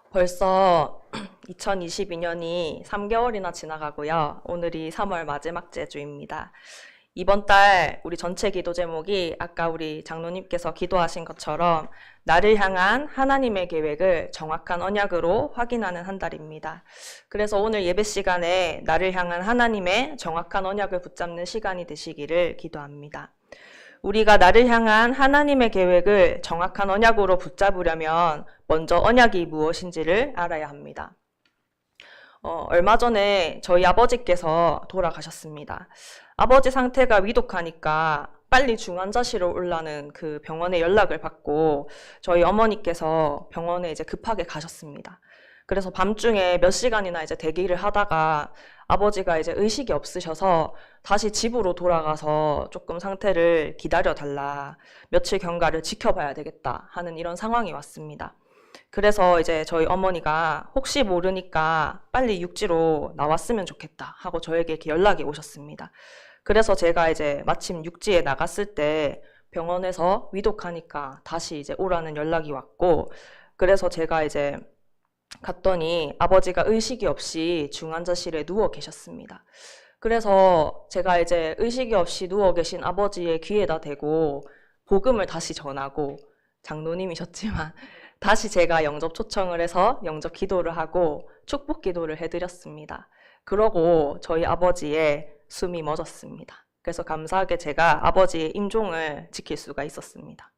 벌써 2022년이 3개월이나 지나가고요. 오늘이 3월 마지막 제주입니다. 이번 달 우리 전체 기도 제목이 아까 우리 장로님께서 기도하신 것처럼 나를 향한 하나님의 계획을 정확한 언약으로 확인하는 한 달입니다. 그래서 오늘 예배 시간에 나를 향한 하나님의 정확한 언약을 붙잡는 시간이 되시기를 기도합니다. 우리가 나를 향한 하나님의 계획을 정확한 언약으로 붙잡으려면 먼저 언약이 무엇인지를 알아야 합니다. 얼마 전에 저희 아버지께서 돌아가셨습니다. 아버지 상태가 위독하니까 빨리 중환자실로 오라는 그 병원에 연락을 받고 저희 어머니께서 병원에 이제 급하게 가셨습니다. 그래서 밤중에 몇 시간이나 이제 대기를 하다가 아버지가 이제 의식이 없으셔서 다시 집으로 돌아가서 조금 상태를 기다려달라, 며칠 경과를 지켜봐야 되겠다 하는 이런 상황이 왔습니다. 그래서 이제 저희 어머니가 혹시 모르니까 빨리 육지로 나왔으면 좋겠다 하고 저에게 이렇게 연락이 오셨습니다. 그래서 제가 이제 마침 육지에 나갔을 때 병원에서 위독하니까 다시 이제 오라는 연락이 왔고, 그래서 제가 이제 갔더니 아버지가 의식이 없이 중환자실에 누워 계셨습니다. 그래서 제가 이제 의식이 없이 누워 계신 아버지의 귀에다 대고 복음을 다시 전하고, 장로님이셨지만 다시 제가 영접 초청을 해서 영접 기도를 하고 축복 기도를 해드렸습니다. 그러고 저희 아버지의 숨이 멎었습니다. 그래서 감사하게 제가 아버지의 임종을 지킬 수가 있었습니다.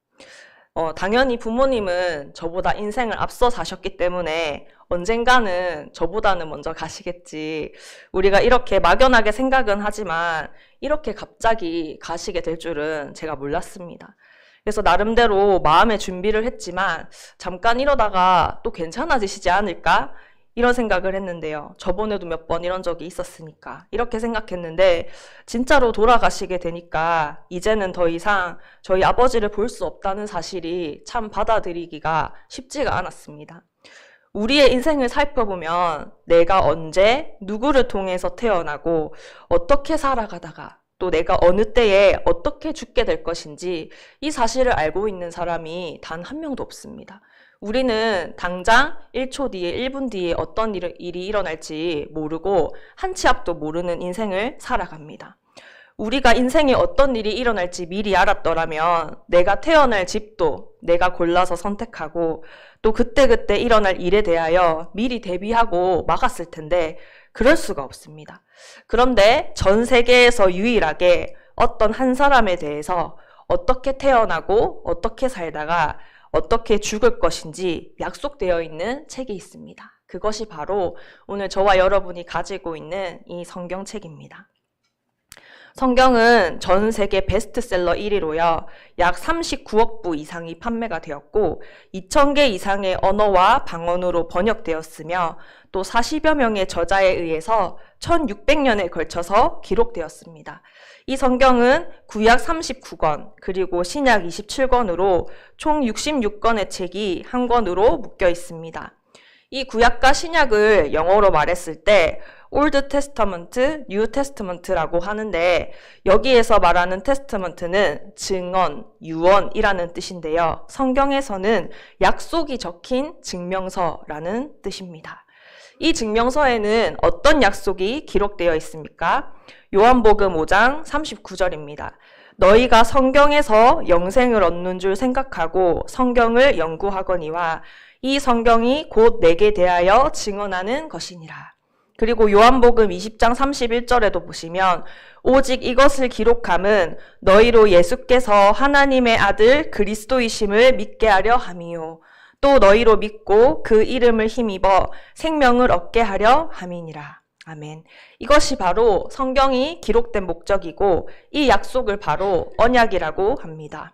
당연히 부모님은 저보다 인생을 앞서 사셨기 때문에 언젠가는 저보다는 먼저 가시겠지, 우리가 이렇게 막연하게 생각은 하지만 이렇게 갑자기 가시게 될 줄은 제가 몰랐습니다. 그래서 나름대로 마음의 준비를 했지만 잠깐 이러다가 또 괜찮아지시지 않을까? 이런 생각을 했는데요. 저번에도 몇 번 이런 적이 있었으니까 이렇게 생각했는데 진짜로 돌아가시게 되니까 이제는 더 이상 저희 아버지를 볼 수 없다는 사실이 참 받아들이기가 쉽지가 않았습니다. 우리의 인생을 살펴보면 내가 언제 누구를 통해서 태어나고 어떻게 살아가다가 또 내가 어느 때에 어떻게 죽게 될 것인지 이 사실을 알고 있는 사람이 단 한 명도 없습니다. 우리는 당장 1초 뒤에 1분 뒤에 어떤 일이 일어날지 모르고 한 치 앞도 모르는 인생을 살아갑니다. 우리가 인생에 어떤 일이 일어날지 미리 알았더라면 내가 태어날 집도 내가 골라서 선택하고 또 그때그때 일어날 일에 대하여 미리 대비하고 막았을 텐데 그럴 수가 없습니다. 그런데 전 세계에서 유일하게 어떤 한 사람에 대해서 어떻게 태어나고 어떻게 살다가 어떻게 죽을 것인지 약속되어 있는 책이 있습니다. 그것이 바로 오늘 저와 여러분이 가지고 있는 이 성경책입니다. 성경은 전 세계 베스트셀러 1위로요. 약 39억 부 이상이 판매가 되었고 2,000개 이상의 언어와 방언으로 번역되었으며 또 40여 명의 저자에 의해서 1600년에 걸쳐서 기록되었습니다. 이 성경은 구약 39권 그리고 신약 27권으로 총 66권의 책이 한 권으로 묶여 있습니다. 이 구약과 신약을 영어로 말했을 때 올드 테스터먼트, 뉴 테스터먼트라고 하는데 여기에서 말하는 테스터먼트는 증언, 유언이라는 뜻인데요. 성경에서는 약속이 적힌 증명서라는 뜻입니다. 이 증명서에는 어떤 약속이 기록되어 있습니까? 요한복음 5장 39절입니다. 너희가 성경에서 영생을 얻는 줄 생각하고 성경을 연구하거니와 이 성경이 곧 내게 대하여 증언하는 것이니라. 그리고 요한복음 20장 31절에도 보시면 오직 이것을 기록함은 너희로 예수께서 하나님의 아들 그리스도이심을 믿게 하려 함이요 또 너희로 믿고 그 이름을 힘입어 생명을 얻게 하려 함이니라. 아멘. 이것이 바로 성경이 기록된 목적이고 이 약속을 바로 언약이라고 합니다.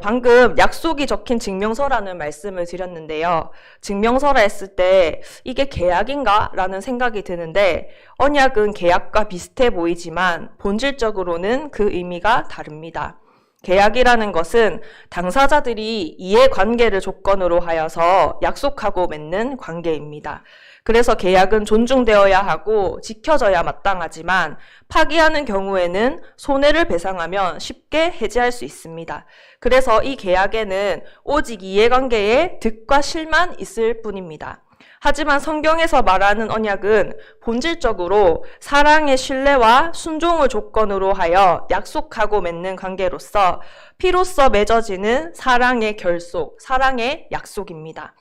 방금 약속이 적힌 증명서라는 말씀을 드렸는데요. 증명서라 했을 때 이게 계약인가? 라는 생각이 드는데 언약은 계약과 비슷해 보이지만 본질적으로는 그 의미가 다릅니다. 계약이라는 것은 당사자들이 이해관계를 조건으로 하여서 약속하고 맺는 관계입니다. 그래서 계약은 존중되어야 하고 지켜져야 마땅하지만 파기하는 경우에는 손해를 배상하면 쉽게 해지할 수 있습니다. 그래서 이 계약에는 오직 이해관계의 득과 실만 있을 뿐입니다. 하지만 성경에서 말하는 언약은 본질적으로 사랑의 신뢰와 순종을 조건으로 하여 약속하고 맺는 관계로서 피로써 맺어지는 사랑의 결속, 사랑의 약속입니다.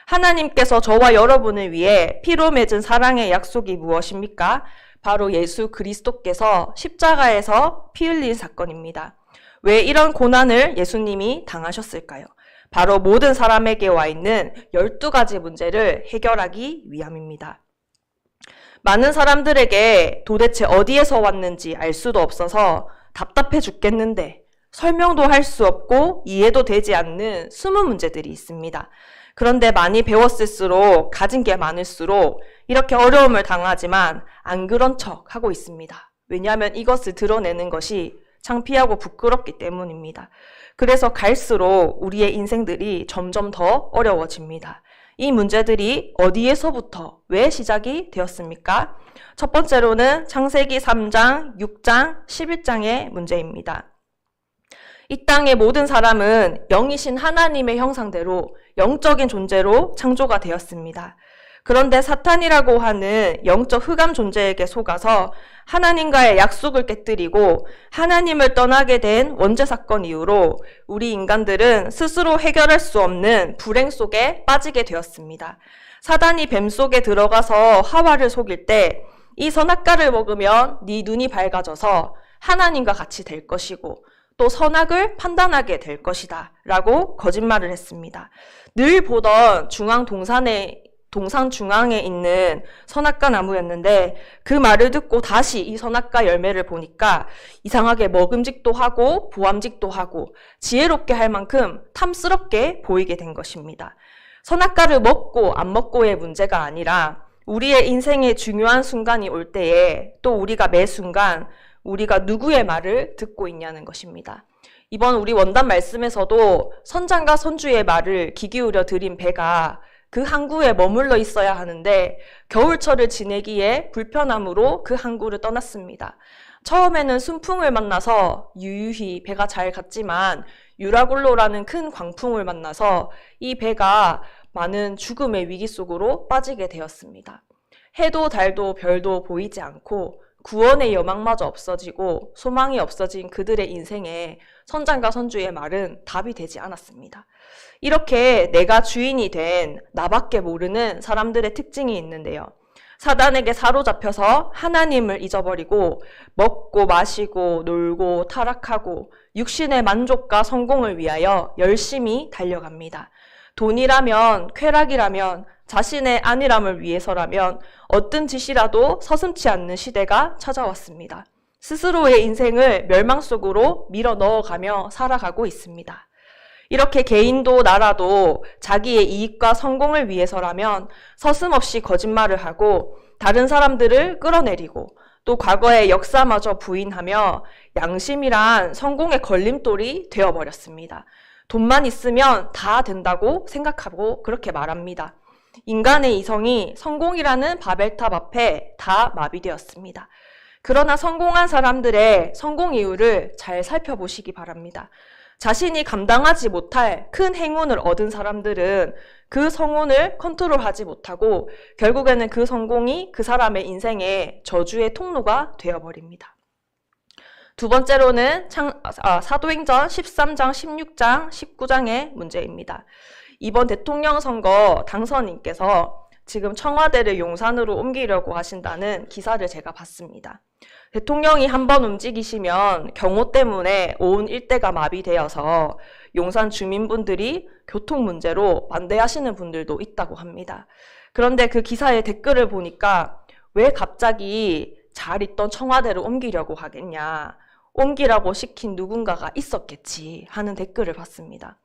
하나님께서 저와 여러분을 위해 피로 맺은 사랑의 약속이 무엇입니까? 바로 예수 그리스도께서 십자가에서 피 흘린 사건입니다. 왜 이런 고난을 예수님이 당하셨을까요? 바로 모든 사람에게 와 있는 12가지 문제를 해결하기 위함입니다. 많은 사람들에게 도대체 어디에서 왔는지 알 수도 없어서 답답해 죽겠는데 설명도 할 수 없고 이해도 되지 않는 숨은 문제들이 있습니다. 그런데 많이 배웠을수록 가진 게 많을수록 이렇게 어려움을 당하지만 안 그런 척 하고 있습니다. 왜냐하면 이것을 드러내는 것이 창피하고 부끄럽기 때문입니다. 그래서 갈수록 우리의 인생들이 점점 더 어려워집니다. 이 문제들이 어디에서부터 왜 시작이 되었습니까? 첫 번째로는 창세기 3장, 6장, 11장의 문제입니다. 이 땅의 모든 사람은 영이신 하나님의 형상대로 영적인 존재로 창조가 되었습니다. 그런데 사탄이라고 하는 영적 흑암 존재에게 속아서 하나님과의 약속을 깨뜨리고 하나님을 떠나게 된 원죄 사건 이후로 우리 인간들은 스스로 해결할 수 없는 불행 속에 빠지게 되었습니다. 사단이 뱀 속에 들어가서 하와를 속일 때 이 선악과를 먹으면 네 눈이 밝아져서 하나님과 같이 될 것이고 또 선악을 판단하게 될 것이다 라고 거짓말을 했습니다. 늘 보던 동산 중앙에 있는 선악과 나무였는데 그 말을 듣고 다시 이 선악과 열매를 보니까 이상하게 먹음직도 하고 보암직도 하고 지혜롭게 할 만큼 탐스럽게 보이게 된 것입니다. 선악과를 먹고 안 먹고의 문제가 아니라 우리의 인생의 중요한 순간이 올 때에 또 우리가 매 순간 우리가 누구의 말을 듣고 있냐는 것입니다. 이번 우리 원단 말씀에서도 선장과 선주의 말을 귀 기울여 들인 배가 그 항구에 머물러 있어야 하는데 겨울철을 지내기에 불편함으로 그 항구를 떠났습니다. 처음에는 순풍을 만나서 유유히 배가 잘 갔지만 유라굴로라는 큰 광풍을 만나서 이 배가 많은 죽음의 위기 속으로 빠지게 되었습니다. 해도 달도 별도 보이지 않고 구원의 여망마저 없어지고 소망이 없어진 그들의 인생에 선장과 선주의 말은 답이 되지 않았습니다. 이렇게 내가 주인이 된 나밖에 모르는 사람들의 특징이 있는데요. 사단에게 사로잡혀서 하나님을 잊어버리고 먹고 마시고 놀고 타락하고 육신의 만족과 성공을 위하여 열심히 달려갑니다. 돈이라면, 쾌락이라면, 자신의 안일함을 위해서라면 어떤 짓이라도 서슴지 않는 시대가 찾아왔습니다. 스스로의 인생을 멸망 속으로 밀어 넣어가며 살아가고 있습니다. 이렇게 개인도 나라도 자기의 이익과 성공을 위해서라면 서슴없이 거짓말을 하고 다른 사람들을 끌어내리고 또 과거의 역사마저 부인하며 양심이란 성공의 걸림돌이 되어버렸습니다. 돈만 있으면 다 된다고 생각하고 그렇게 말합니다. 인간의 이성이 성공이라는 바벨탑 앞에 다 마비되었습니다. 그러나 성공한 사람들의 성공 이유를 잘 살펴보시기 바랍니다. 자신이 감당하지 못할 큰 행운을 얻은 사람들은 그 성운을 컨트롤하지 못하고 결국에는 그 성공이 그 사람의 인생의 저주의 통로가 되어버립니다. 두 번째로는 사도행전 13장, 16장, 19장의 문제입니다. 이번 대통령 선거 당선인께서 지금 청와대를 용산으로 옮기려고 하신다는 기사를 제가 봤습니다. 대통령이 한번 움직이시면 경호 때문에 온 일대가 마비되어서 용산 주민분들이 교통 문제로 반대하시는 분들도 있다고 합니다. 그런데 그 기사의 댓글을 보니까 왜 갑자기 잘 있던 청와대를 옮기려고 하겠냐. 옮기라고 시킨 누군가가 있었겠지 하는 댓글을 봤습니다.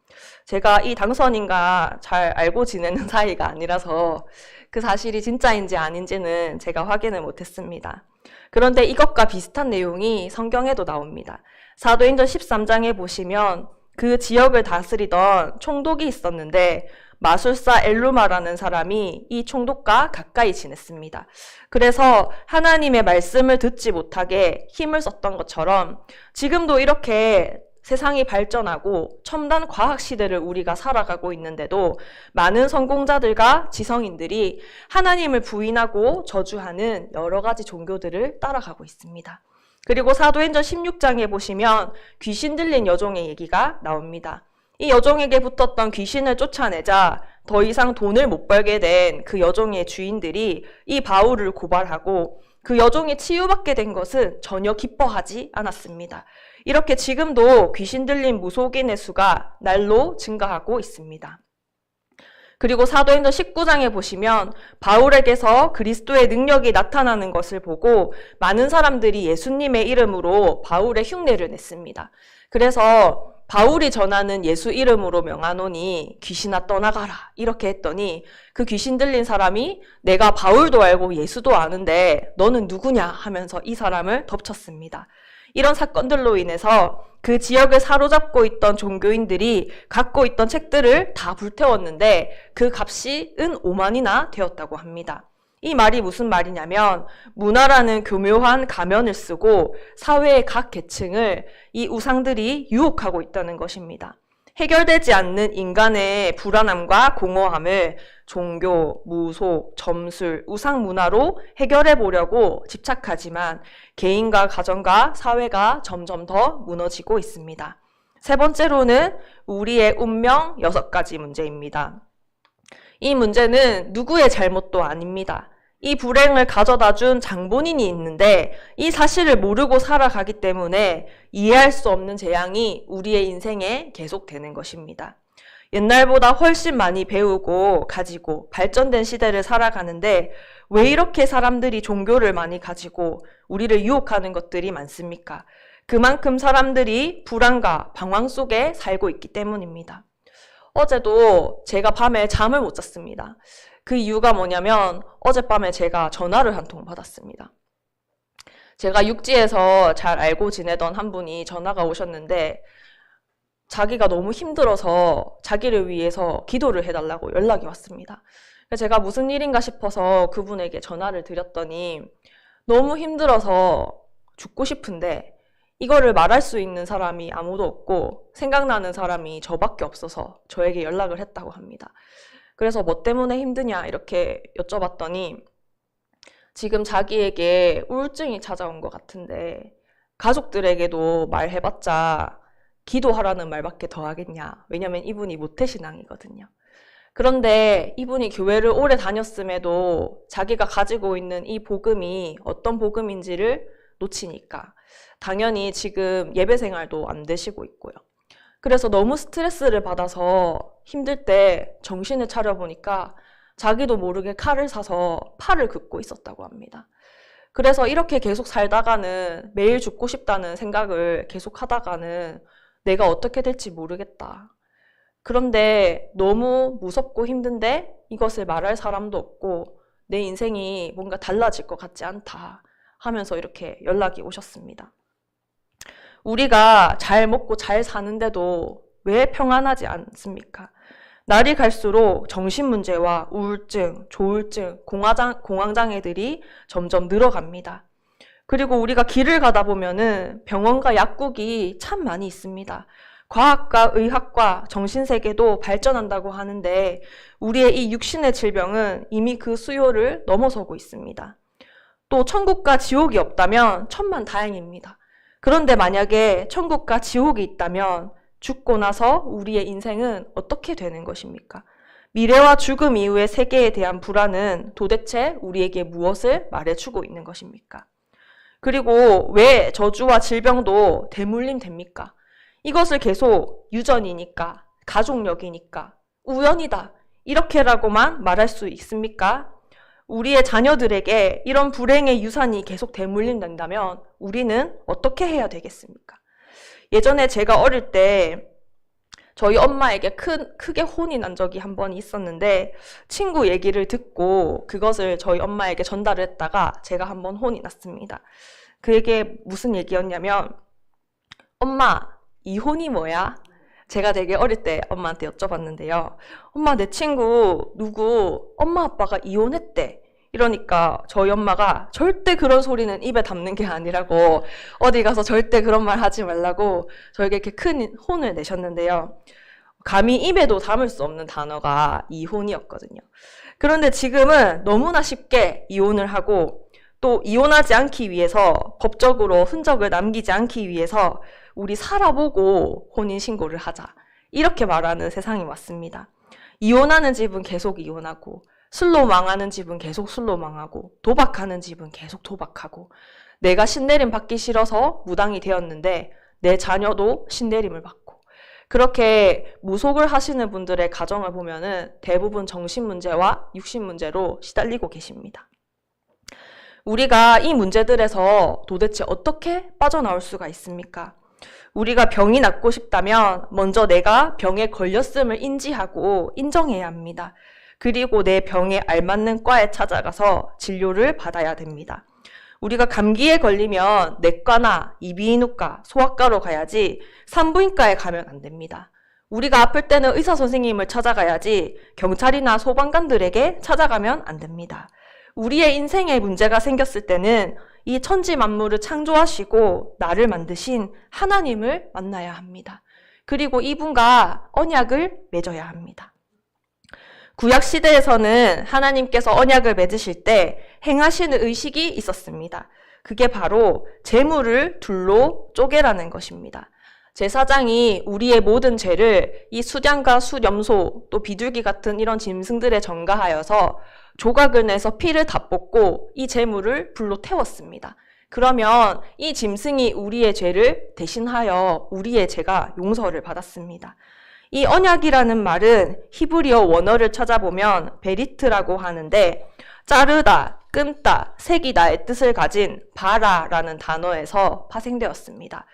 제가 이 당선인과 잘 알고 지내는 사이가 아니라서 그 사실이 진짜인지 아닌지는 제가 확인을 못했습니다. 그런데 이것과 비슷한 내용이 성경에도 나옵니다. 사도행전 13장에 보시면 그 지역을 다스리던 총독이 있었는데 마술사 엘루마라는 사람이 이 총독과 가까이 지냈습니다. 그래서 하나님의 말씀을 듣지 못하게 힘을 썼던 것처럼 지금도 이렇게 세상이 발전하고 첨단 과학 시대를 우리가 살아가고 있는데도 많은 성공자들과 지성인들이 하나님을 부인하고 저주하는 여러 가지 종교들을 따라가고 있습니다. 그리고 사도행전 16장에 보시면 귀신 들린 여종의 얘기가 나옵니다. 이 여종에게 붙었던 귀신을 쫓아내자 더 이상 돈을 못 벌게 된 그 여종의 주인들이 이 바울을 고발하고 그 여종이 치유받게 된 것은 전혀 기뻐하지 않았습니다. 이렇게 지금도 귀신 들린 무속인의 수가 날로 증가하고 있습니다. 그리고 사도행전 19장에 보시면 바울에게서 그리스도의 능력이 나타나는 것을 보고 많은 사람들이 예수님의 이름으로 바울의 흉내를 냈습니다. 그래서 바울이 전하는 예수 이름으로 명하노니 귀신아 떠나가라 이렇게 했더니 그 귀신 들린 사람이 내가 바울도 알고 예수도 아는데 너는 누구냐 하면서 이 사람을 덮쳤습니다. 이런 사건들로 인해서 그 지역을 사로잡고 있던 종교인들이 갖고 있던 책들을 다 불태웠는데 그 값이 은 5만이나 되었다고 합니다. 이 말이 무슨 말이냐면 문화라는 교묘한 가면을 쓰고 사회의 각 계층을 이 우상들이 유혹하고 있다는 것입니다. 해결되지 않는 인간의 불안함과 공허함을 종교, 무속, 점술, 우상 문화로 해결해 보려고 집착하지만 개인과 가정과 사회가 점점 더 무너지고 있습니다. 세 번째로는 우리의 운명 6가지 문제입니다. 이 문제는 누구의 잘못도 아닙니다. 이 불행을 가져다 준 장본인이 있는데 이 사실을 모르고 살아가기 때문에 이해할 수 없는 재앙이 우리의 인생에 계속되는 것입니다. 옛날보다 훨씬 많이 배우고 가지고 발전된 시대를 살아가는데 왜 이렇게 사람들이 종교를 많이 가지고 우리를 유혹하는 것들이 많습니까? 그만큼 사람들이 불안과 방황 속에 살고 있기 때문입니다. 어제도 제가 밤에 잠을 못 잤습니다. 그 이유가 뭐냐면 어젯밤에 제가 전화를 한 통 받았습니다. 제가 육지에서 잘 알고 지내던 한 분이 전화가 오셨는데 자기가 너무 힘들어서 자기를 위해서 기도를 해달라고 연락이 왔습니다. 제가 무슨 일인가 싶어서 그분에게 전화를 드렸더니 너무 힘들어서 죽고 싶은데 이거를 말할 수 있는 사람이 아무도 없고 생각나는 사람이 저밖에 없어서 저에게 연락을 했다고 합니다. 그래서 뭐 때문에 힘드냐 이렇게 여쭤봤더니 지금 자기에게 우울증이 찾아온 것 같은데 가족들에게도 말해봤자 기도하라는 말밖에 더 하겠냐. 왜냐면 이분이 모태신앙이거든요. 그런데 이분이 교회를 오래 다녔음에도 자기가 가지고 있는 이 복음이 어떤 복음인지를 놓치니까 당연히 지금 예배 생활도 안 되시고 있고요. 그래서 너무 스트레스를 받아서 힘들 때 정신을 차려보니까 자기도 모르게 칼을 사서 팔을 긋고 있었다고 합니다. 그래서 이렇게 계속 살다가는 매일 죽고 싶다는 생각을 계속 하다가는 내가 어떻게 될지 모르겠다. 그런데 너무 무섭고 힘든데 이것을 말할 사람도 없고 내 인생이 뭔가 달라질 것 같지 않다 하면서 이렇게 연락이 오셨습니다. 우리가 잘 먹고 잘 사는데도 왜 평안하지 않습니까? 날이 갈수록 정신문제와 우울증, 조울증, 공황장애들이 점점 늘어갑니다. 그리고 우리가 길을 가다 보면은 병원과 약국이 참 많이 있습니다. 과학과 의학과 정신세계도 발전한다고 하는데 우리의 이 육신의 질병은 이미 그 수요를 넘어서고 있습니다. 또 천국과 지옥이 없다면 천만다행입니다. 그런데 만약에 천국과 지옥이 있다면 죽고 나서 우리의 인생은 어떻게 되는 것입니까? 미래와 죽음 이후의 세계에 대한 불안은 도대체 우리에게 무엇을 말해주고 있는 것입니까? 그리고 왜 저주와 질병도 대물림 됩니까? 이것을 계속 유전이니까, 가족력이니까, 우연이다 이렇게라고만 말할 수 있습니까? 우리의 자녀들에게 이런 불행의 유산이 계속 대물림된다면 우리는 어떻게 해야 되겠습니까? 예전에 제가 어릴 때 저희 엄마에게 크게 혼이 난 적이 한 번 있었는데 친구 얘기를 듣고 그것을 저희 엄마에게 전달을 했다가 제가 한 번 혼이 났습니다. 그에게 무슨 얘기였냐면 엄마, 이혼이 뭐야? 제가 되게 어릴 때 엄마한테 여쭤봤는데요. 엄마, 내 친구 누구 엄마 아빠가 이혼했대. 이러니까 저희 엄마가 절대 그런 소리는 입에 담는 게 아니라고 어디 가서 절대 그런 말 하지 말라고 저에게 이렇게 큰 혼을 내셨는데요. 감히 입에도 담을 수 없는 단어가 이혼이었거든요. 그런데 지금은 너무나 쉽게 이혼을 하고 또 이혼하지 않기 위해서 법적으로 흔적을 남기지 않기 위해서 우리 살아보고 혼인신고를 하자. 이렇게 말하는 세상이 왔습니다. 이혼하는 집은 계속 이혼하고 술로 망하는 집은 계속 술로 망하고 도박하는 집은 계속 도박하고 내가 신내림 받기 싫어서 무당이 되었는데 내 자녀도 신내림을 받고 그렇게 무속을 하시는 분들의 가정을 보면은 대부분 정신 문제와 육신 문제로 시달리고 계십니다. 우리가 이 문제들에서 도대체 어떻게 빠져나올 수가 있습니까? 우리가 병이 낫고 싶다면 먼저 내가 병에 걸렸음을 인지하고 인정해야 합니다. 그리고 내 병에 알맞는 과에 찾아가서 진료를 받아야 됩니다. 우리가 감기에 걸리면 내과나 이비인후과, 소아과로 가야지 산부인과에 가면 안 됩니다. 우리가 아플 때는 의사 선생님을 찾아가야지 경찰이나 소방관들에게 찾아가면 안 됩니다. 우리의 인생에 문제가 생겼을 때는 이 천지 만물을 창조하시고 나를 만드신 하나님을 만나야 합니다. 그리고 이분과 언약을 맺어야 합니다. 구약 시대에서는 하나님께서 언약을 맺으실 때 행하시는 의식이 있었습니다. 그게 바로 재물을 둘로 쪼개라는 것입니다. 제사장이 우리의 모든 죄를 이 수량과 수염소 또 비둘기 같은 이런 짐승들에 전가하여서 조각을 내서 피를 다 뽑고 이 재물을 불로 태웠습니다. 그러면 이 짐승이 우리의 죄를 대신하여 우리의 죄가 용서를 받았습니다. 이 언약이라는 말은 히브리어 원어를 찾아보면 베리트라고 하는데 자르다, 끊다, 새기다의 뜻을 가진 바라라는 단어에서 파생되었습니다.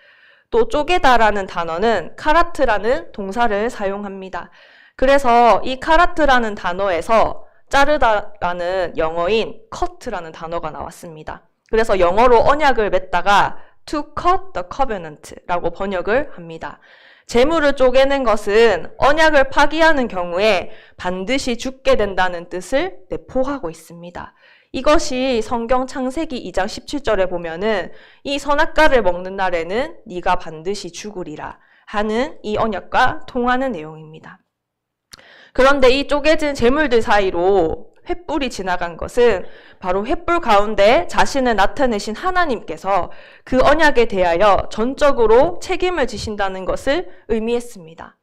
또 쪼개다라는 단어는 카라트라는 동사를 사용합니다. 그래서 이 카라트라는 단어에서 자르다라는 영어인 cut라는 단어가 나왔습니다. 그래서 영어로 언약을 맺다가 to cut the covenant라고 번역을 합니다. 재물을 쪼개는 것은 언약을 파기하는 경우에 반드시 죽게 된다는 뜻을 내포하고 있습니다. 이것이 성경 창세기 2장 17절에 보면은 이 선악과를 먹는 날에는 네가 반드시 죽으리라 하는 이 언약과 통하는 내용입니다. 그런데 이 쪼개진 재물들 사이로 횃불이 지나간 것은 바로 횃불 가운데 자신을 나타내신 하나님께서 그 언약에 대하여 전적으로 책임을 지신다는 것을 의미했습니다.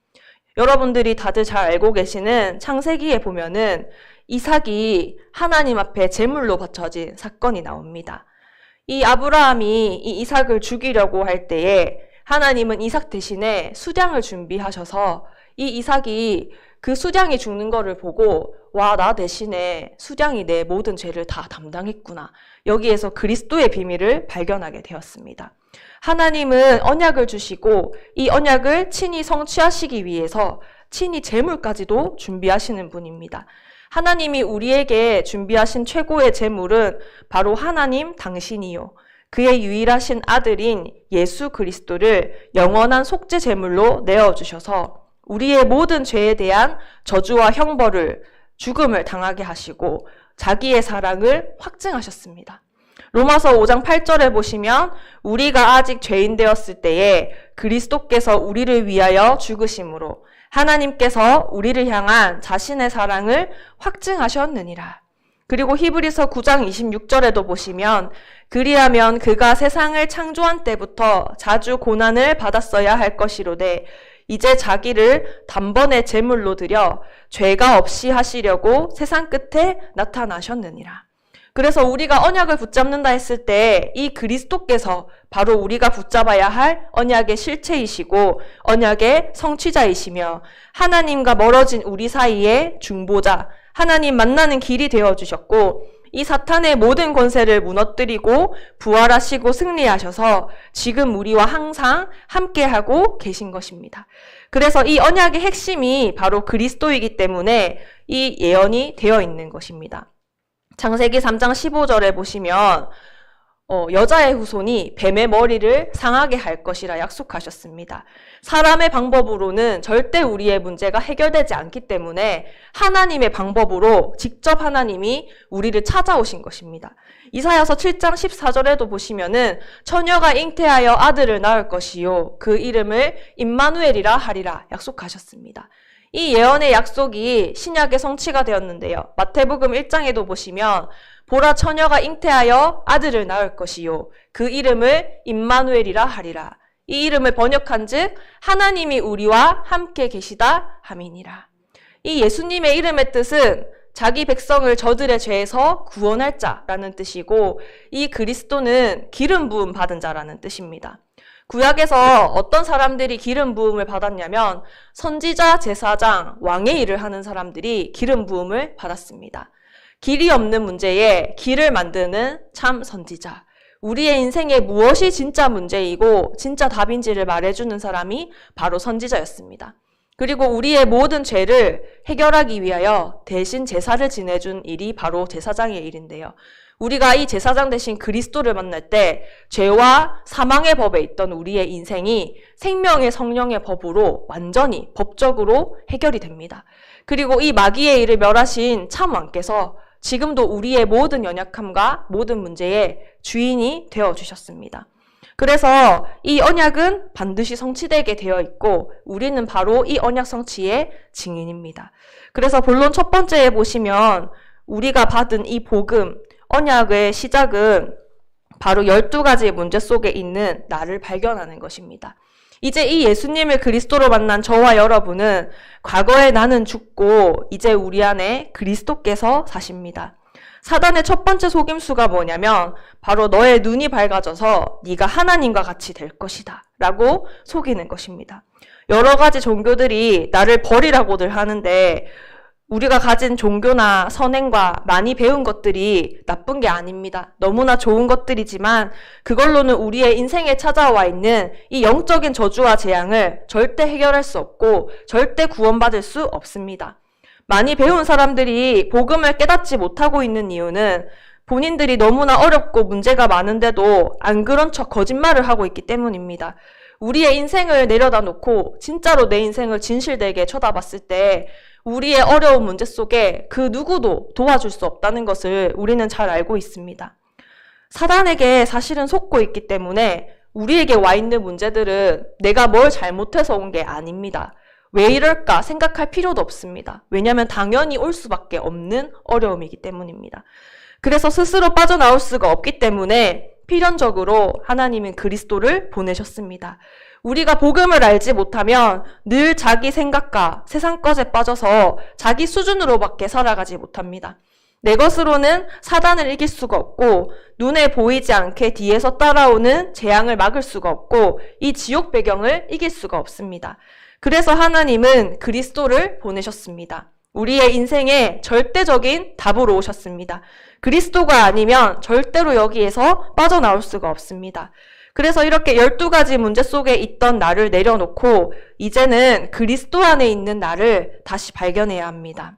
여러분들이 다들 잘 알고 계시는 창세기에 보면은 이삭이 하나님 앞에 제물로 바쳐진 사건이 나옵니다. 이 아브라함이 이 이삭을 죽이려고 할 때에 하나님은 이삭 대신에 수량을 준비하셔서 이 이삭이 그 수량이 죽는 거를 보고 와, 나 대신에 수량이 내 모든 죄를 다 담당했구나. 여기에서 그리스도의 비밀을 발견하게 되었습니다. 하나님은 언약을 주시고 이 언약을 친히 성취하시기 위해서 친히 제물까지도 준비하시는 분입니다. 하나님이 우리에게 준비하신 최고의 제물은 바로 하나님 당신이요. 그의 유일하신 아들인 예수 그리스도를 영원한 속죄 제물로 내어주셔서 우리의 모든 죄에 대한 저주와 형벌을 죽음을 당하게 하시고 자기의 사랑을 확증하셨습니다. 로마서 5장 8절에 보시면 우리가 아직 죄인 되었을 때에 그리스도께서 우리를 위하여 죽으심으로 하나님께서 우리를 향한 자신의 사랑을 확증하셨느니라. 그리고 히브리서 9장 26절에도 보시면 그리하면 그가 세상을 창조한 때부터 자주 고난을 받았어야 할 것이로되 이제 자기를 단번에 제물로 드려 죄가 없이 하시려고 세상 끝에 나타나셨느니라. 그래서 우리가 언약을 붙잡는다 했을 때 이 그리스도께서 바로 우리가 붙잡아야 할 언약의 실체이시고 언약의 성취자이시며 하나님과 멀어진 우리 사이의 중보자, 하나님 만나는 길이 되어주셨고 이 사탄의 모든 권세를 무너뜨리고 부활하시고 승리하셔서 지금 우리와 항상 함께하고 계신 것입니다. 그래서 이 언약의 핵심이 바로 그리스도이기 때문에 이 예언이 되어 있는 것입니다. 창세기 3장 15절에 보시면 여자의 후손이 뱀의 머리를 상하게 할 것이라 약속하셨습니다. 사람의 방법으로는 절대 우리의 문제가 해결되지 않기 때문에 하나님의 방법으로 직접 하나님이 우리를 찾아오신 것입니다. 이사야서 7장 14절에도 보시면은 처녀가 잉태하여 아들을 낳을 것이요 그 이름을 임마누엘이라 하리라 약속하셨습니다. 이 예언의 약속이 신약의 성취가 되었는데요. 마태복음 1장에도 보시면 보라 처녀가 잉태하여 아들을 낳을 것이요 그 이름을 임마누엘이라 하리라. 이 이름을 번역한즉 하나님이 우리와 함께 계시다 함이니라. 이 예수님의 이름의 뜻은 자기 백성을 저들의 죄에서 구원할 자라는 뜻이고 이 그리스도는 기름 부음 받은 자라는 뜻입니다. 구약에서 어떤 사람들이 기름 부음을 받았냐면 선지자, 제사장, 왕의 일을 하는 사람들이 기름 부음을 받았습니다. 길이 없는 문제에 길을 만드는 참 선지자. 우리의 인생에 무엇이 진짜 문제이고 진짜 답인지를 말해주는 사람이 바로 선지자였습니다. 그리고 우리의 모든 죄를 해결하기 위하여 대신 제사를 지내준 일이 바로 제사장의 일인데요. 우리가 이 제사장 대신 그리스도를 만날 때 죄와 사망의 법에 있던 우리의 인생이 생명의 성령의 법으로 완전히 법적으로 해결이 됩니다. 그리고 이 마귀의 일을 멸하신 참 왕께서 지금도 우리의 모든 연약함과 모든 문제의 주인이 되어주셨습니다. 그래서 이 언약은 반드시 성취되게 되어 있고 우리는 바로 이 언약 성취의 증인입니다. 그래서 본론 첫 번째에 보시면 우리가 받은 이 복음, 언약의 시작은 바로 12가지의 문제 속에 있는 나를 발견하는 것입니다. 이제 이 예수님을 그리스도로 만난 저와 여러분은 과거에 나는 죽고 이제 우리 안에 그리스도께서 사십니다. 사단의 첫 번째 속임수가 뭐냐면 바로 너의 눈이 밝아져서 네가 하나님과 같이 될 것이다 라고 속이는 것입니다. 여러 가지 종교들이 나를 버리라고들 하는데 우리가 가진 종교나 선행과 많이 배운 것들이 나쁜 게 아닙니다. 너무나 좋은 것들이지만 그걸로는 우리의 인생에 찾아와 있는 이 영적인 저주와 재앙을 절대 해결할 수 없고 절대 구원받을 수 없습니다. 많이 배운 사람들이 복음을 깨닫지 못하고 있는 이유는 본인들이 너무나 어렵고 문제가 많은데도 안 그런 척 거짓말을 하고 있기 때문입니다. 우리의 인생을 내려다 놓고 진짜로 내 인생을 진실되게 쳐다봤을 때 우리의 어려운 문제 속에 그 누구도 도와줄 수 없다는 것을 우리는 잘 알고 있습니다. 사단에게 사실은 속고 있기 때문에 우리에게 와 있는 문제들은 내가 뭘 잘못해서 온 게 아닙니다. 왜 이럴까 생각할 필요도 없습니다. 왜냐하면 당연히 올 수밖에 없는 어려움이기 때문입니다. 그래서 스스로 빠져나올 수가 없기 때문에 필연적으로 하나님은 그리스도를 보내셨습니다. 우리가 복음을 알지 못하면 늘 자기 생각과 세상 것에 빠져서 자기 수준으로밖에 살아가지 못합니다. 내 것으로는 사단을 이길 수가 없고 눈에 보이지 않게 뒤에서 따라오는 재앙을 막을 수가 없고 이 지옥 배경을 이길 수가 없습니다. 그래서 하나님은 그리스도를 보내셨습니다. 우리의 인생에 절대적인 답으로 오셨습니다. 그리스도가 아니면 절대로 여기에서 빠져나올 수가 없습니다. 그래서 이렇게 12가지 문제 속에 있던 나를 내려놓고 이제는 그리스도 안에 있는 나를 다시 발견해야 합니다.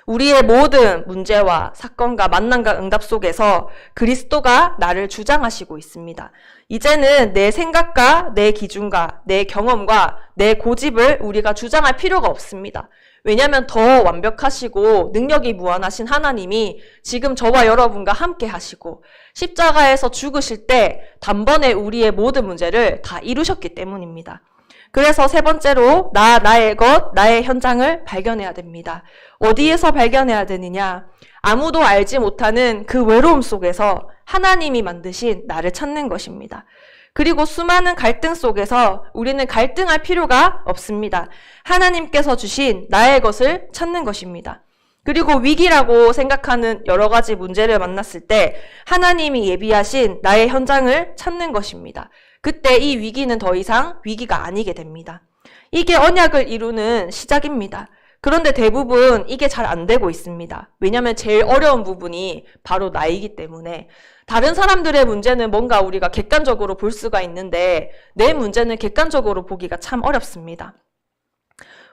우리의 모든 문제와 사건과 만남과 응답 속에서 그리스도가 나를 주장하시고 있습니다. 이제는 내 생각과 내 기준과 내 경험과 내 고집을 우리가 주장할 필요가 없습니다. 왜냐하면 더 완벽하시고 능력이 무한하신 하나님이 지금 저와 여러분과 함께 하시고 십자가에서 죽으실 때 단번에 우리의 모든 문제를 다 이루셨기 때문입니다. 그래서 세 번째로 나의 것, 나의 현장을 발견해야 됩니다. 어디에서 발견해야 되느냐? 아무도 알지 못하는 그 외로움 속에서 하나님이 만드신 나를 찾는 것입니다. 그리고 수많은 갈등 속에서 우리는 갈등할 필요가 없습니다. 하나님께서 주신 나의 것을 찾는 것입니다. 그리고 위기라고 생각하는 여러 가지 문제를 만났을 때 하나님이 예비하신 나의 현장을 찾는 것입니다. 그때 이 위기는 더 이상 위기가 아니게 됩니다. 이게 언약을 이루는 시작입니다. 그런데 대부분 이게 잘 안 되고 있습니다. 왜냐하면 제일 어려운 부분이 바로 나이기 때문에 다른 사람들의 문제는 뭔가 우리가 객관적으로 볼 수가 있는데 내 문제는 객관적으로 보기가 참 어렵습니다.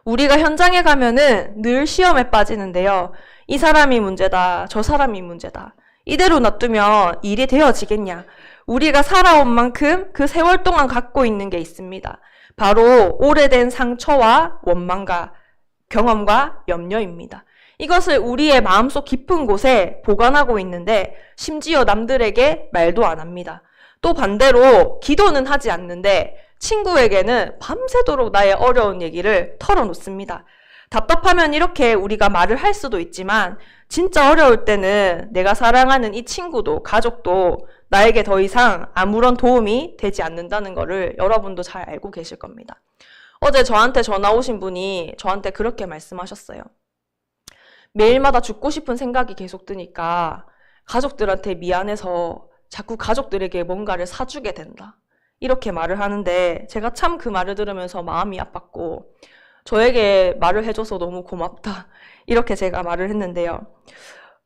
우리가 현장에 가면은 늘 시험에 빠지는데요. 이 사람이 문제다, 저 사람이 문제다. 이대로 놔두면 일이 되어지겠냐? 우리가 살아온 만큼 그 세월 동안 갖고 있는 게 있습니다. 바로 오래된 상처와 원망과 경험과 염려입니다. 이것을 우리의 마음속 깊은 곳에 보관하고 있는데 심지어 남들에게 말도 안 합니다. 또 반대로 기도는 하지 않는데 친구에게는 밤새도록 나의 어려운 얘기를 털어놓습니다. 답답하면 이렇게 우리가 말을 할 수도 있지만 진짜 어려울 때는 내가 사랑하는 이 친구도 가족도 나에게 더 이상 아무런 도움이 되지 않는다는 것을 여러분도 잘 알고 계실 겁니다. 어제 저한테 전화 오신 분이 저한테 그렇게 말씀하셨어요. 매일마다 죽고 싶은 생각이 계속 드니까 가족들한테 미안해서 자꾸 가족들에게 뭔가를 사주게 된다. 이렇게 말을 하는데 제가 참 그 말을 들으면서 마음이 아팠고 저에게 말을 해줘서 너무 고맙다. 이렇게 제가 말을 했는데요.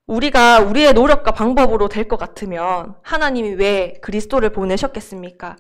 우리가 우리의 노력과 방법으로 될 것 같으면 하나님이 왜 그리스도를 보내셨겠습니까?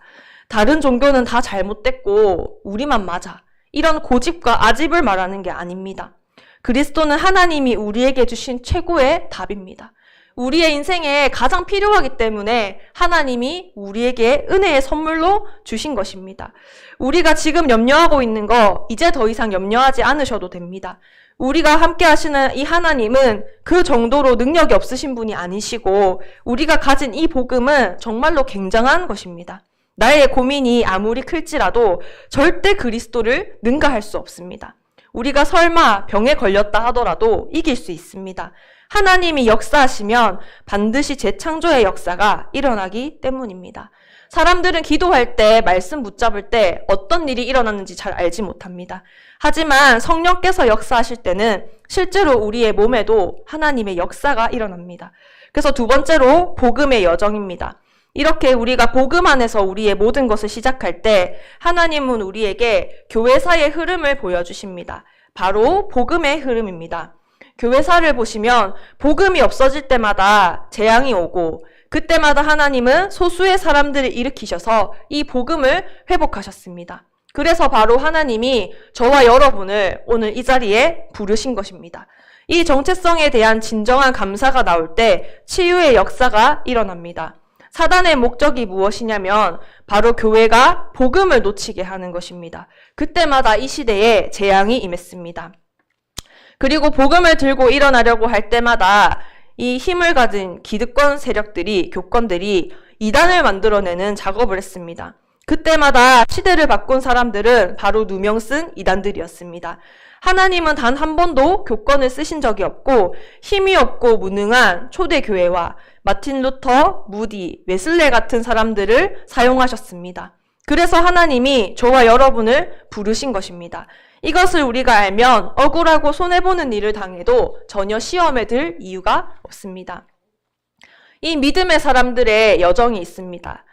다른 종교는 다 잘못됐고 우리만 맞아. 이런 고집과 아집을 말하는 게 아닙니다. 그리스도는 하나님이 우리에게 주신 최고의 답입니다. 우리의 인생에 가장 필요하기 때문에 하나님이 우리에게 은혜의 선물로 주신 것입니다. 우리가 지금 염려하고 있는 거 이제 더 이상 염려하지 않으셔도 됩니다. 우리가 함께 하시는 이 하나님은 그 정도로 능력이 없으신 분이 아니시고 우리가 가진 이 복음은 정말로 굉장한 것입니다. 나의 고민이 아무리 클지라도 절대 그리스도를 능가할 수 없습니다. 우리가 설마 병에 걸렸다 하더라도 이길 수 있습니다. 하나님이 역사하시면 반드시 재창조의 역사가 일어나기 때문입니다. 사람들은 기도할 때, 말씀 붙잡을 때 어떤 일이 일어났는지 잘 알지 못합니다. 하지만 성령께서 역사하실 때는 실제로 우리의 몸에도 하나님의 역사가 일어납니다. 그래서 두 번째로 복음의 여정입니다. 이렇게 우리가 복음 안에서 우리의 모든 것을 시작할 때 하나님은 우리에게 교회사의 흐름을 보여주십니다. 바로 복음의 흐름입니다. 교회사를 보시면 복음이 없어질 때마다 재앙이 오고 그때마다 하나님은 소수의 사람들을 일으키셔서 이 복음을 회복하셨습니다. 그래서 바로 하나님이 저와 여러분을 오늘 이 자리에 부르신 것입니다. 이 정체성에 대한 진정한 감사가 나올 때 치유의 역사가 일어납니다. 사단의 목적이 무엇이냐면 바로 교회가 복음을 놓치게 하는 것입니다. 그때마다 이 시대에 재앙이 임했습니다. 그리고 복음을 들고 일어나려고 할 때마다 이 힘을 가진 기득권 세력들이, 교권들이 이단을 만들어내는 작업을 했습니다. 그때마다 시대를 바꾼 사람들은 바로 누명 쓴 이단들이었습니다. 하나님은 단 한 번도 교권을 쓰신 적이 없고 힘이 없고 무능한 초대교회와 마틴 루터, 무디, 웨슬레 같은 사람들을 사용하셨습니다. 그래서 하나님이 저와 여러분을 부르신 것입니다. 이것을 우리가 알면 억울하고 손해보는 일을 당해도 전혀 시험에 들 이유가 없습니다. 이 믿음의 사람들의 여정이 있습니다.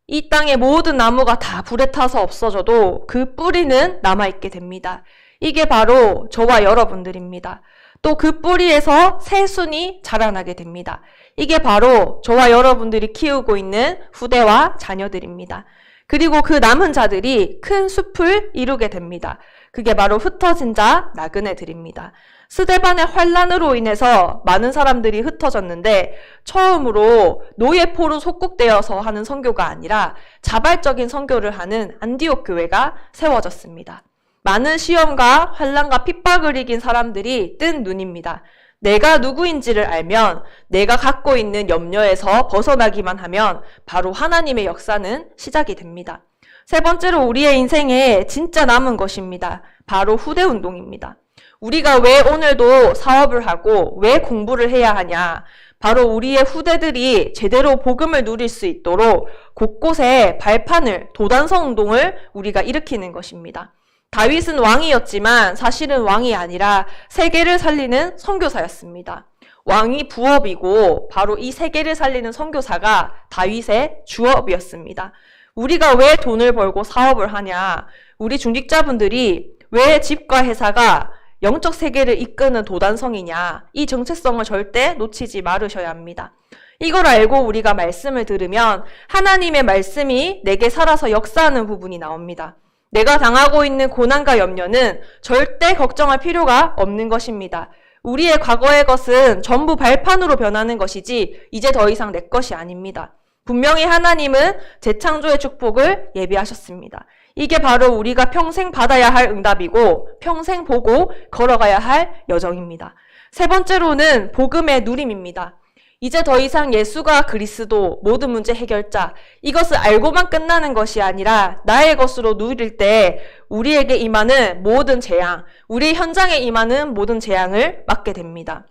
이 땅의 모든 나무가 다 불에 타서 없어져도 그 뿌리는 남아있게 됩니다. 이게 바로 저와 여러분들입니다. 또 그 뿌리에서 새순이 자라나게 됩니다. 이게 바로 저와 여러분들이 키우고 있는 후대와 자녀들입니다. 그리고 그 남은 자들이 큰 숲을 이루게 됩니다. 그게 바로 흩어진 자 나그네들입니다. 스데반의 환란으로 인해서 많은 사람들이 흩어졌는데 처음으로 노예포로 속국되어서 하는 선교가 아니라 자발적인 선교를 하는 안디옥 교회가 세워졌습니다. 많은 시험과 환란과 핍박을 이긴 사람들이 뜬 눈입니다. 내가 누구인지를 알면 내가 갖고 있는 염려에서 벗어나기만 하면 바로 하나님의 역사는 시작이 됩니다. 세 번째로 우리의 인생에 진짜 남은 것입니다. 바로 후대운동입니다. 우리가 왜 오늘도 사업을 하고 왜 공부를 해야 하냐? 바로 우리의 후대들이 제대로 복음을 누릴 수 있도록 곳곳에 발판을, 도단성 운동을 우리가 일으키는 것입니다. 다윗은 왕이었지만 사실은 왕이 아니라 세계를 살리는 선교사였습니다. 왕이 부업이고 바로 이 세계를 살리는 선교사가 다윗의 주업이었습니다. 우리가 왜 돈을 벌고 사업을 하냐? 우리 중직자분들이 왜 집과 회사가 영적 세계를 이끄는 도단성이냐, 이 정체성을 절대 놓치지 말으셔야 합니다. 이걸 알고 우리가 말씀을 들으면 하나님의 말씀이 내게 살아서 역사하는 부분이 나옵니다. 내가 당하고 있는 고난과 염려는 절대 걱정할 필요가 없는 것입니다. 우리의 과거의 것은 전부 발판으로 변하는 것이지 이제 더 이상 내 것이 아닙니다. 분명히 하나님은 재창조의 축복을 예비하셨습니다. 이게 바로 우리가 평생 받아야 할 응답이고 평생 보고 걸어가야 할 여정입니다. 세 번째로는 복음의 누림입니다. 이제 더 이상 예수가 그리스도, 모든 문제 해결자, 이것을 알고만 끝나는 것이 아니라 나의 것으로 누릴 때 우리에게 임하는 모든 재앙, 우리 현장에 임하는 모든 재앙을 막게 됩니다.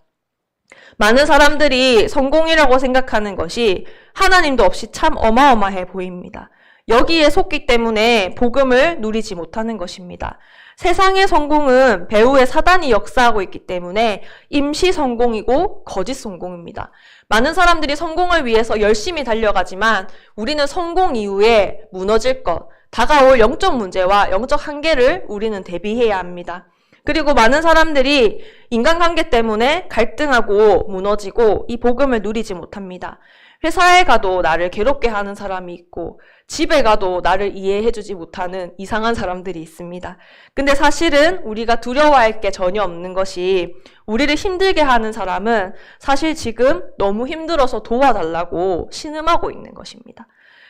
많은 사람들이 성공이라고 생각하는 것이 하나님도 없이 참 어마어마해 보입니다. 여기에 속기 때문에 복음을 누리지 못하는 것입니다. 세상의 성공은 배후에 사단이 역사하고 있기 때문에 임시 성공이고 거짓 성공입니다. 많은 사람들이 성공을 위해서 열심히 달려가지만 우리는 성공 이후에 무너질 것, 다가올 영적 문제와 영적 한계를 우리는 대비해야 합니다. 그리고 많은 사람들이 인간관계 때문에 갈등하고 무너지고 이 복음을 누리지 못합니다. 회사에 가도 나를 괴롭게 하는 사람이 있고 집에 가도 나를 이해해주지 못하는 이상한 사람들이 있습니다. 근데 사실은 우리가 두려워할 게 전혀 없는 것이 우리를 힘들게 하는 사람은 사실 지금 너무 힘들어서 도와달라고 신음하고 있는 것입니다.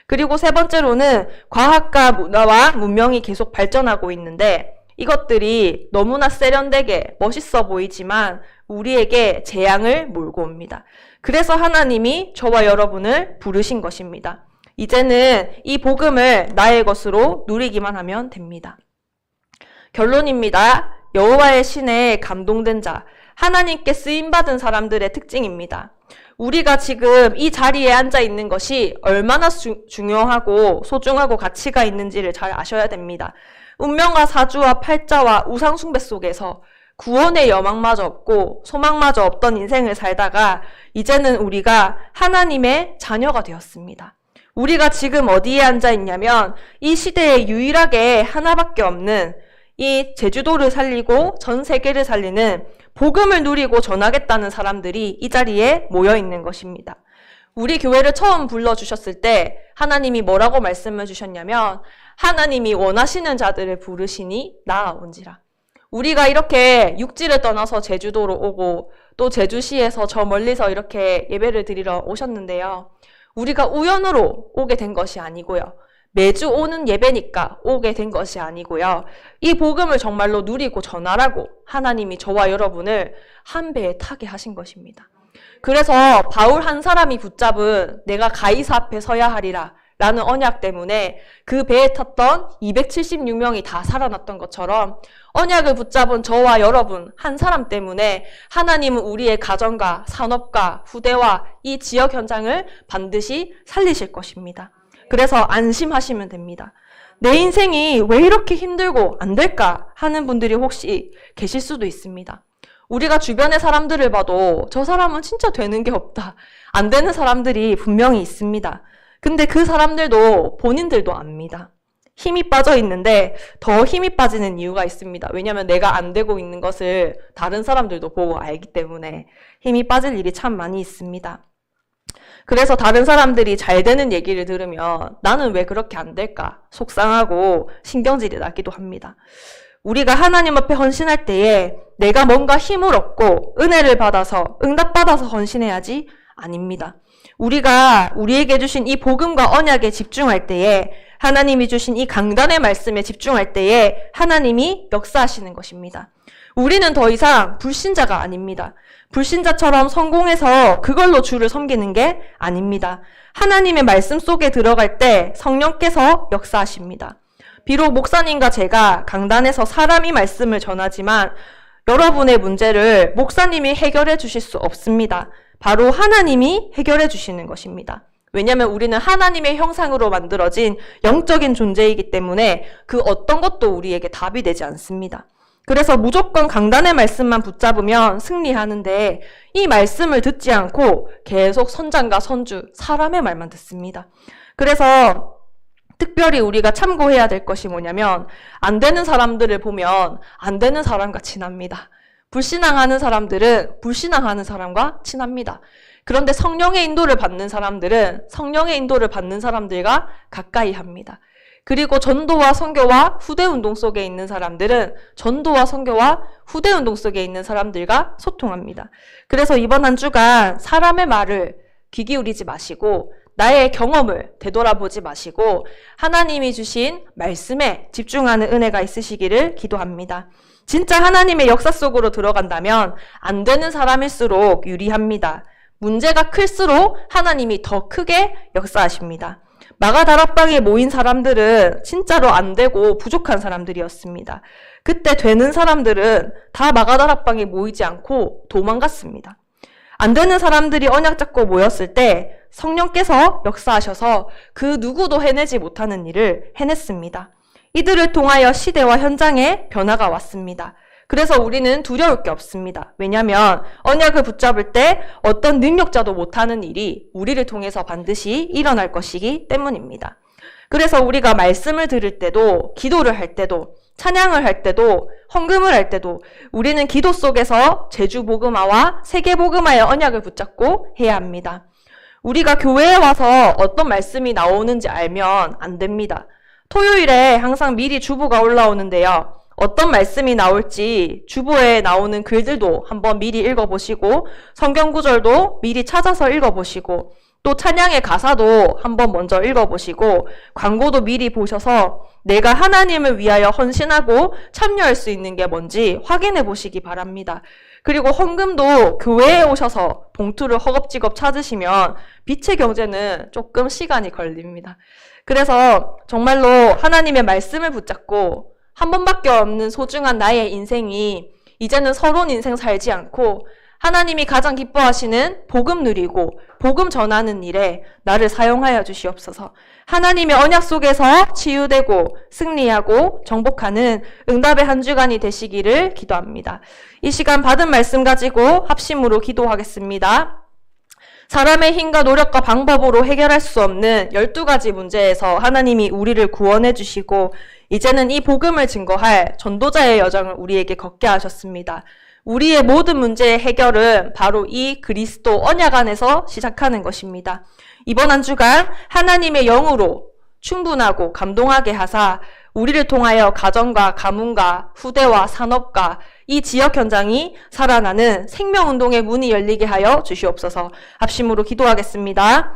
그리고 세 번째로는 과학과 문화와 문명이 계속 발전하고 있는데 이것들이 너무나 세련되게 멋있어 보이지만 우리에게 재앙을 몰고 옵니다. 그래서 하나님이 저와 여러분을 부르신 것입니다. 이제는 이 복음을 나의 것으로 누리기만 하면 됩니다. 결론입니다. 여호와의 신에 감동된 자, 하나님께 쓰임받은 사람들의 특징입니다. 우리가 지금 이 자리에 앉아 있는 것이 얼마나 중요하고 소중하고 가치가 있는지를 잘 아셔야 됩니다. 운명과 사주와 팔자와 우상 숭배 속에서 구원의 여망마저 없고 소망마저 없던 인생을 살다가 이제는 우리가 하나님의 자녀가 되었습니다. 우리가 지금 어디에 앉아 있냐면 이 시대에 유일하게 하나밖에 없는 이 제주도를 살리고 전 세계를 살리는 복음을 누리고 전하겠다는 사람들이 이 자리에 모여 있는 것입니다. 우리 교회를 처음 불러주셨을 때 하나님이 뭐라고 말씀을 주셨냐면 하나님이 원하시는 자들을 부르시니 나아온지라. 우리가 이렇게 육지를 떠나서 제주도로 오고 또 제주시에서 저 멀리서 이렇게 예배를 드리러 오셨는데요. 우리가 우연으로 오게 된 것이 아니고요. 매주 오는 예배니까 오게 된 것이 아니고요. 이 복음을 정말로 누리고 전하라고 하나님이 저와 여러분을 한 배에 타게 하신 것입니다. 그래서 바울 한 사람이 붙잡은 내가 가이사 앞에 서야 하리라 라는 언약 때문에 그 배에 탔던 276명이 다 살아났던 것처럼 언약을 붙잡은 저와 여러분 한 사람 때문에 하나님은 우리의 가정과 산업과 후대와 이 지역 현장을 반드시 살리실 것입니다. 그래서 안심하시면 됩니다. 내 인생이 왜 이렇게 힘들고 안 될까 하는 분들이 혹시 계실 수도 있습니다. 우리가 주변의 사람들을 봐도 저 사람은 진짜 되는 게 없다. 안 되는 사람들이 분명히 있습니다. 근데 그 사람들도 본인들도 압니다. 힘이 빠져 있는데 더 힘이 빠지는 이유가 있습니다. 왜냐하면 내가 안 되고 있는 것을 다른 사람들도 보고 알기 때문에 힘이 빠질 일이 참 많이 있습니다. 그래서 다른 사람들이 잘 되는 얘기를 들으면 나는 왜 그렇게 안 될까 속상하고 신경질이 나기도 합니다. 우리가 하나님 앞에 헌신할 때에 내가 뭔가 힘을 얻고 은혜를 받아서 응답받아서 헌신해야지 아닙니다. 우리가 우리에게 주신 이 복음과 언약에 집중할 때에 하나님이 주신 이 강단의 말씀에 집중할 때에 하나님이 역사하시는 것입니다. 우리는 더 이상 불신자가 아닙니다. 불신자처럼 성공해서 그걸로 주를 섬기는 게 아닙니다. 하나님의 말씀 속에 들어갈 때 성령께서 역사하십니다. 비록 목사님과 제가 강단에서 사람이 말씀을 전하지만 여러분의 문제를 목사님이 해결해 주실 수 없습니다. 바로 하나님이 해결해 주시는 것입니다. 왜냐하면 우리는 하나님의 형상으로 만들어진 영적인 존재이기 때문에 그 어떤 것도 우리에게 답이 되지 않습니다. 그래서 무조건 강단의 말씀만 붙잡으면 승리하는데 이 말씀을 듣지 않고 계속 선장과 선주, 사람의 말만 듣습니다. 그래서 특별히 우리가 참고해야 될 것이 뭐냐면 안 되는 사람들을 보면 안 되는 사람과 친합니다. 불신앙하는 사람들은 불신앙하는 사람과 친합니다. 그런데 성령의 인도를 받는 사람들은 성령의 인도를 받는 사람들과 가까이 합니다. 그리고 전도와 선교와 후대운동 속에 있는 사람들은 전도와 선교와 후대운동 속에 있는 사람들과 소통합니다. 그래서 이번 한 주간 사람의 말을 귀 기울이지 마시고 나의 경험을 되돌아보지 마시고 하나님이 주신 말씀에 집중하는 은혜가 있으시기를 기도합니다. 진짜 하나님의 역사 속으로 들어간다면 안 되는 사람일수록 유리합니다. 문제가 클수록 하나님이 더 크게 역사하십니다. 마가다락방에 모인 사람들은 진짜로 안 되고 부족한 사람들이었습니다. 그때 되는 사람들은 다 마가다락방에 모이지 않고 도망갔습니다. 안 되는 사람들이 언약 잡고 모였을 때 성령께서 역사하셔서 그 누구도 해내지 못하는 일을 해냈습니다. 이들을 통하여 시대와 현장에 변화가 왔습니다. 그래서 우리는 두려울 게 없습니다. 왜냐하면 언약을 붙잡을 때 어떤 능력자도 못하는 일이 우리를 통해서 반드시 일어날 것이기 때문입니다. 그래서 우리가 말씀을 들을 때도, 기도를 할 때도, 찬양을 할 때도, 헌금을 할 때도 우리는 기도 속에서 제주복음화와 세계복음화의 언약을 붙잡고 해야 합니다. 우리가 교회에 와서 어떤 말씀이 나오는지 알면 안 됩니다. 토요일에 항상 미리 주보가 올라오는데요. 어떤 말씀이 나올지 주보에 나오는 글들도 한번 미리 읽어보시고 성경 구절도 미리 찾아서 읽어보시고 또 찬양의 가사도 한번 먼저 읽어보시고 광고도 미리 보셔서 내가 하나님을 위하여 헌신하고 참여할 수 있는 게 뭔지 확인해 보시기 바랍니다. 그리고 헌금도 교회에 오셔서 봉투를 허겁지겁 찾으시면 빛의 경제는 조금 시간이 걸립니다. 그래서 정말로 하나님의 말씀을 붙잡고 한 번밖에 없는 소중한 나의 인생이 이제는 서러운 인생 살지 않고 하나님이 가장 기뻐하시는 복음 누리고 복음 전하는 일에 나를 사용하여 주시옵소서. 하나님의 언약 속에서 치유되고 승리하고 정복하는 응답의 한 주간이 되시기를 기도합니다. 이 시간 받은 말씀 가지고 합심으로 기도하겠습니다. 사람의 힘과 노력과 방법으로 해결할 수 없는 12가지 문제에서 하나님이 우리를 구원해 주시고 이제는 이 복음을 증거할 전도자의 여정을 우리에게 걷게 하셨습니다. 우리의 모든 문제의 해결은 바로 이 그리스도 언약 안에서 시작하는 것입니다. 이번 한 주간 하나님의 영으로 충분하고 감동하게 하사 우리를 통하여 가정과 가문과 후대와 산업과 이 지역 현장이 살아나는 생명운동의 문이 열리게 하여 주시옵소서. 합심으로 기도하겠습니다.